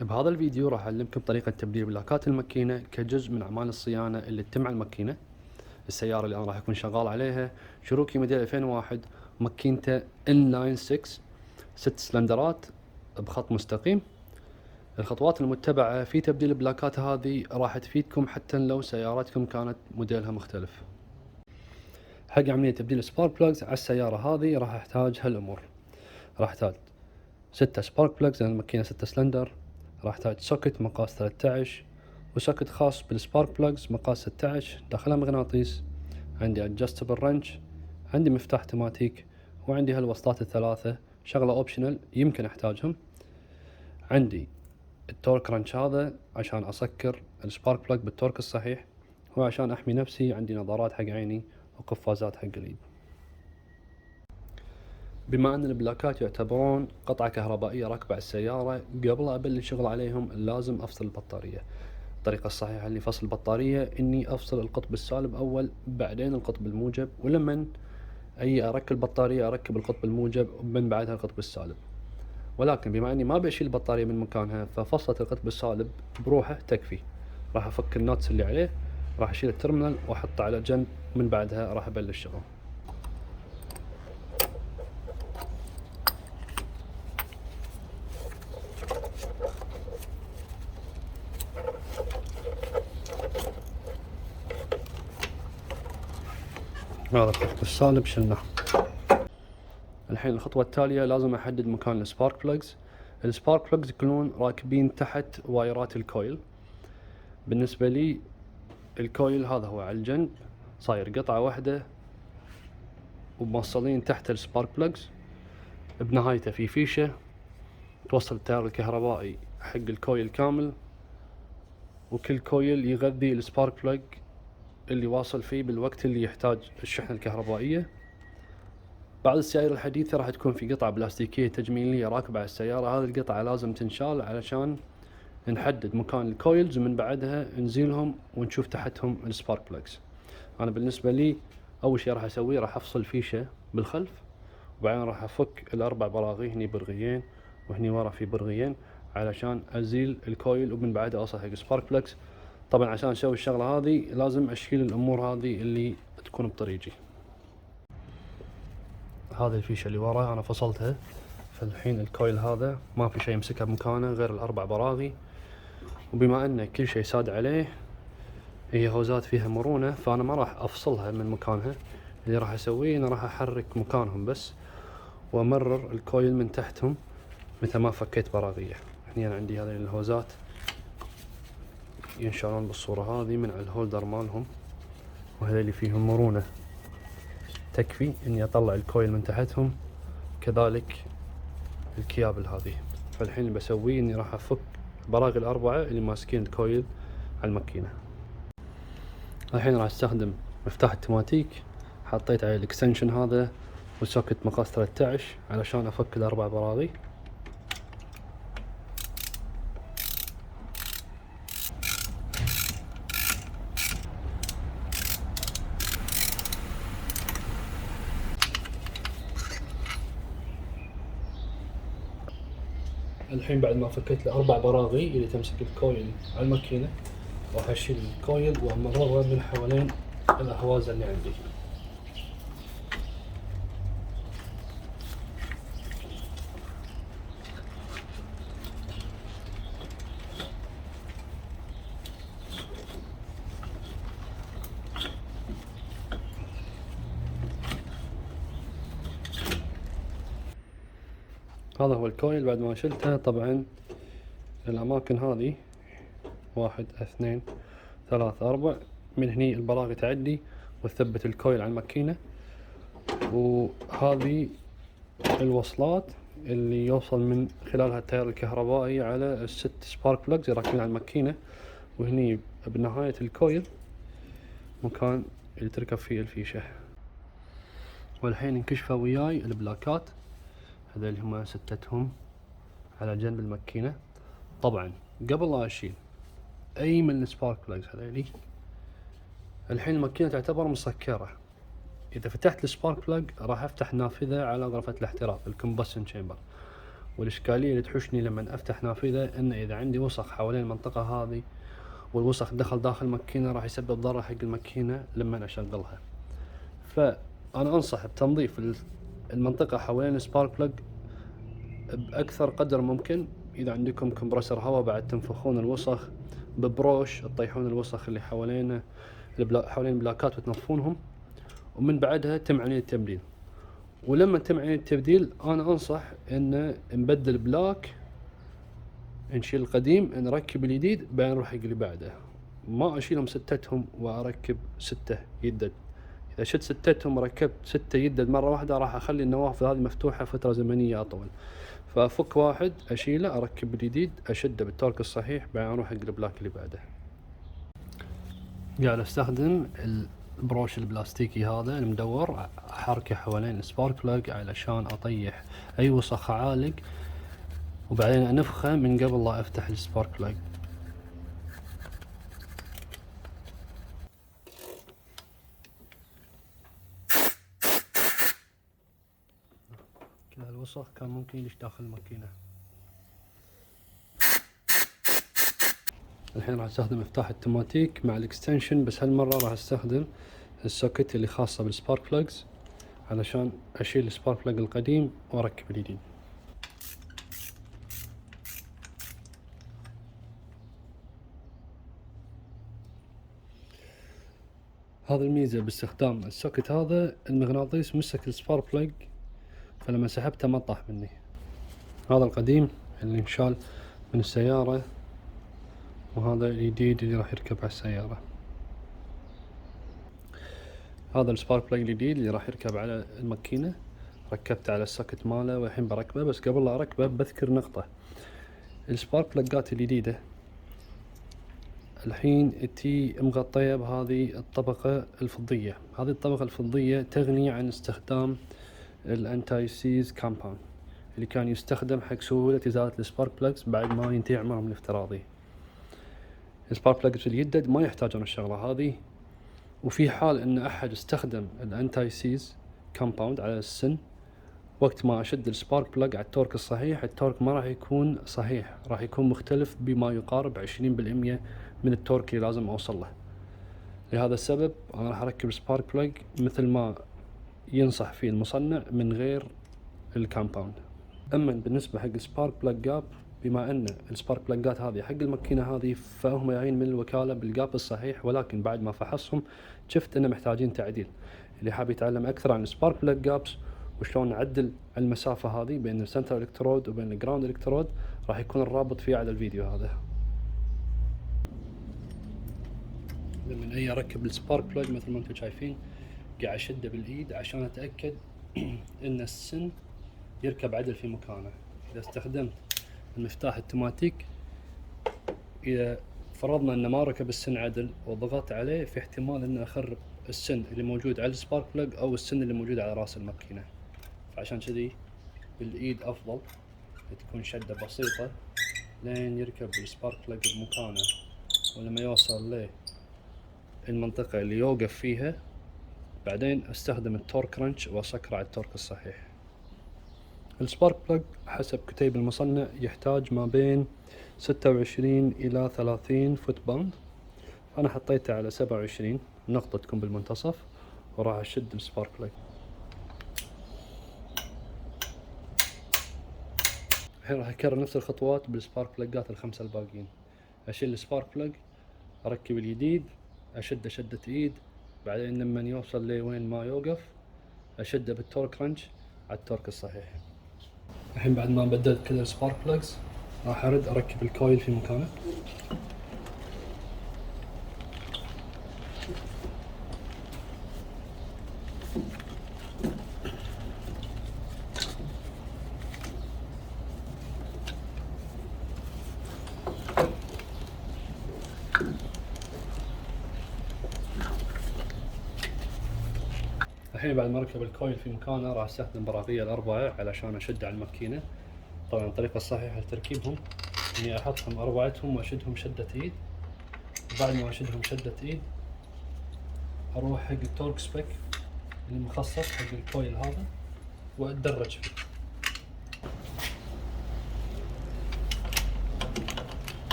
بهذا الفيديو راح أعلمكم طريقة تبديل بلاكات الماكينة كجزء من أعمال الصيانة اللي تتم على الماكينة. السيارة اللي أنا راح أكون شغال عليها شيروكي موديل 2001، ماكينته انلاين 6 سلندرات بخط مستقيم. الخطوات المتبعة في تبديل البلاكات هذه راح تفيدكم حتى لو سيارتكم كانت موديلها مختلف. حق عملية تبديل سبارك بلوجز على السيارة هذه راح أحتاج هالأمور. راح أحتاج 6 سبارك بلوجز لأن الماكينة 6 سلندر. راح احتاج سوكت مقاس 13 وسوكت خاص بالسبارك بلوجز مقاس 16 داخله مغناطيس. عندي adjustable wrench، عندي مفتاح تماتيك، وعندي هالوصلات الثلاثة شغلة اوبشنال يمكن احتاجهم. عندي التورك رنش هذا عشان اسكر السبارك بلوج بالتورك الصحيح، وعشان احمي نفسي عندي نظارات حق عيني وقفازات حق اليد. بما ان البلاكات يعتبرون قطعة كهربائية راكبة على السيارة، قبل ابلش شغل عليهم لازم افصل البطارية. الطريقة الصحيحة لفصل البطارية اني افصل القطب السالب اول بعدين القطب الموجب، ولمن اركب البطارية اركب القطب الموجب ومن بعدها القطب السالب. ولكن بما اني ما بشيل البطارية من مكانها ففصلة القطب السالب بروحه تكفي. راح افك الناتس اللي عليه، راح اشيل الترمينال واحطه على جنب، من بعدها راح ابلش شغل. هذا القطب السالب شلناه. الحين الخطوة التالية لازم احدد مكان السبارك بلوجز. السبارك بلوجز يكونون راكبين تحت وايرات الكويل. بالنسبة لي الكويل هذا هو على الجنب صاير قطعة واحدة وموصلين تحت السبارك بلوجز، بنهايته في فيشة توصل التيار الكهربائي حق الكويل كامل، وكل كويل يغذي السبارك بلوج اللي واصل فيه بالوقت اللي يحتاج الشحنة الكهربائية. بعد السيارة الحديثة راح تكون في قطعة بلاستيكية تجميلية راكبة على السيارة. هذه القطعة لازم تنشال علشان نحدد مكان الكويلز، ومن بعدها نزيلهم ونشوف تحتهم السبارك بلوجز. انا بالنسبة لي اول شيء راح اسويه راح افصل فيشة بالخلف، وبعدين راح افك الاربع براغي، هني برغيين وهني ورا في برغيين، علشان ازيل الكويل ومن بعدها اوصل حق السبارك بلوجز. طبعا عشان اسوي الشغلة هذه لازم اشيل الامور هذه اللي تكون بطريقي. هذه الفيشة اللي ورا انا فصلتها، فالحين الكويل هذا ما في شيء يمسكه بمكانه غير الاربع براغي. وبما ان كل شيء ساد عليه، هي هوزات فيها مرونة، فانا ما راح افصلها من مكانها. اللي راح اسويه انا راح احرك مكانهم بس، وامرر الكويل من تحتهم مثل ما فكيت براغيه. هني انا عندي هذه الهوزات ينشالون بالصورة هذه من على الهولدر مالهم، وهذول فيهم مرونة تكفي اني اطلع الكويل من تحتهم، كذلك الكيابل هذه. فالحين اللي بسويه اني راح افك براغي الاربعة اللي ماسكين الكويل على الماكينة. الحين راح استخدم مفتاح التماتيك، حطيت عليه الاكستنشن هذا وسوكت مقاس 13 علشان افك الاربع براغي. الحين بعد ما فكيت الاربع براغي اللي تمسك الكويل على الماكينة، راح اشيل الكويل وامرره من حوالين الاهواز اللي عندي. هذا هو الكويل بعد ما شلته. طبعا الاماكن هذه 1 2 3 4 من هني البراغي تعدي وتثبت الكويل على الماكينة، وهذه الوصلات اللي يوصل من خلالها التيار الكهربائي على الست سبارك بلوجز راكبين على الماكينة. وهني بنهاية الكويل مكان اللي تركب فيه الفيشة. والحين انكشفوا وياي البلاكات، هذول هم ستتهم على جنب الماكينة. طبعا قبل لا اشيل اي من السبارك بلوجز هذولي، الحين الماكينة تعتبر مسكرة. اذا فتحت السبارك بلوج راح افتح نافذة على غرفة الاحتراق الكومبشن تشامبر، والإشكالية اللي تحوشني لما أفتح نافذة إن إذا عندي وسخ حوالين المنطقة هذه والوسخ دخل داخل الماكينة راح يسبب ضرر حق الماكينة لما أشغلها. فأنا أنصح بتنظيف المنطقة حوالين السبارك بلج بأكثر قدر ممكن. إذا عندكم كمبرسر هواء بعد تنفخون الوسخ ببروش، تطيحون الوسخ اللي حوالين البلاكات وتنظفونهم، ومن بعدها تمعنين التبديل. ولما تمعنين التبديل أنا أنصح إن نبدل بلاك، نشيل القديم نركب الجديد بعدين نروح حق اللي بعده. ما أشيلهم ستتهم وأركب 6 يدد. إذا شلت ستتهم وركبت 6 يدد مرة واحدة راح أخلي النوافذ هذه مفتوحة فترة زمنية أطول. فأفك واحد أشيله أركب الجديد أشده بالتورك الصحيح بعدين أروح حق البلاك اللي بعده. قاعد أستخدم البروش البلاستيكي هذا المدور، أحركه حوالين السبارك بلاج علشان أطيح أي وسخ عالق، وبعدين أنفخه من قبل لا أفتح السبارك بلاج. كل هالوسخ كان ممكن يدش داخل الماكينة. الحين راح استخدم مفتاح التوماتيك مع الاكستنشن، بس هالمرة راح استخدم السوكت اللي خاصة بالسبارك بلاجز علشان اشيل السبارك بلاج القديم واركب الجديد. هذا الميزة باستخدام السوكت هذا، المغناطيس مسك السبارك بلاج فلما سحبته ما طاح مني. هذا القديم اللي انشال من السيارة، وهذا الجديد اللي راح يركب على السيارة. هذا السبارك بلاج الجديد اللي راح يركب على الماكينة، ركبته على السوكت ماله والحين بركبه. بس قبل لا اركبه بذكر نقطة، السبارك بلاجات الجديدة الحين تي مغطية بهذه الطبقة الفضية. هذه الطبقة الفضية تغني عن استخدام الانتي سيز كامباوند اللي كان يستخدم حق سهولة ازالة السبارك بلاجز بعد ما ينتهي عمرهم الافتراضي. السبارك بلاجز الجدد ما يحتاجون الشغلة هذه، وفي حال ان احد استخدم الانتي سيز كامباوند على السن، وقت ما اشد السبارك بلاج على التورك الصحيح، التورك ما راح يكون صحيح، راح يكون مختلف بما يقارب 20% من التورك اللي لازم اوصل له. لهذا السبب انا راح اركب السبارك بلاج مثل ما ينصح فيه المصنع من غير الكامباوند. اما بالنسبة حق السبارك بلاج جاب، بما ان السبارك بلاجات هذه حق الماكينة هذه فهم جايين من الوكالة بالجاب الصحيح، ولكن بعد ما فحصهم شفت انه محتاجين تعديل. اللي حاب يتعلم اكثر عن السبارك بلاج جابس وشلون نعدل المسافة هذه بين السنتر الكترود وبين الجراوند الكترود، راح يكون الرابط فيه على الفيديو هذا. لما اجي اركب السبارك بلاج مثل ما انتم شايفين قاعد اشده بالايد عشان اتاكد ان السن يركب عدل في مكانه. اذا استخدمت المفتاح التوماتيك، اذا فرضنا انه ما ركب السن عدل وضغطت عليه، في احتمال انه اخرب السن اللي موجود على السبارك بلاج او السن اللي موجود على راس الماكينة. فعشان كذي بالايد افضل، تكون شدة بسيطة لين يركب السبارك بلاج بمكانه، ولما يوصل له المنطقة اللي يوقف فيها بعدين استخدم التورك رنش واسكره على التورك الصحيح. السبارك بلاج حسب كتيب المصنع يحتاج ما بين 26 إلى 30 فوت باوند، أنا حطيته على 27 نقطة تكون بالمنتصف، وراح أشد السبارك بلاج. الحين راح أكرر نفس الخطوات بالسبارك بلاجات ال5 الباقيين. أشيل السبارك بلاج، أركب الجديد، أشده شدة إيد، بعدين لما يوصل لي وين ما يوقف أشده بالتورك رنش على التورك الصحيح. الحين بعد ما بدلت كل السبارك بلاجز راح أرد أركب الكويل في مكانه. الحين بعد ما ركب الكويل في مكانه راح استخدم براغية الأربعة علشان أشد على الماكينة. طبعا الطريقة الصحيحة لتركيبهم اني احطهم اربعتهم واشدهم شدة ايد، وبعد ما اشدهم شدة ايد اروح حق التورك سبيك اللي مخصص حق الكويل هذا واتدرج فيه.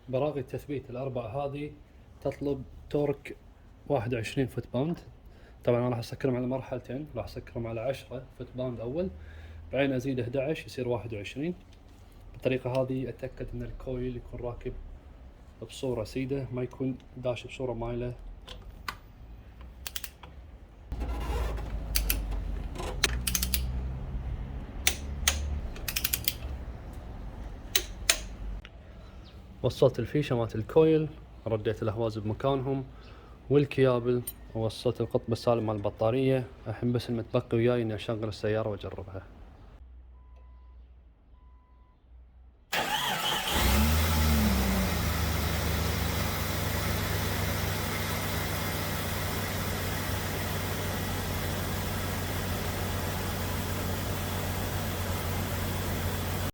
براغي التثبيت الأربع هذه تطلب تورك 21 فوت باوند. طبعا أنا راح أسكرهم على مرحلتين، راح أسكرهم على 10 فوت باوند أول، بعدين أزيد 11 يصير 21. بالطريقة هذه أتأكد أن الكويل يكون راكب بصورة سيدة، ما يكون داش بصورة مايلة. وصلت الفيشة مالت الكويل، رديت الأهواز بمكانهم والكيابل، ووصلت القطب السالب مال البطارية. الحين بس المتبقي وياي اني اشغل السيارة واجربها.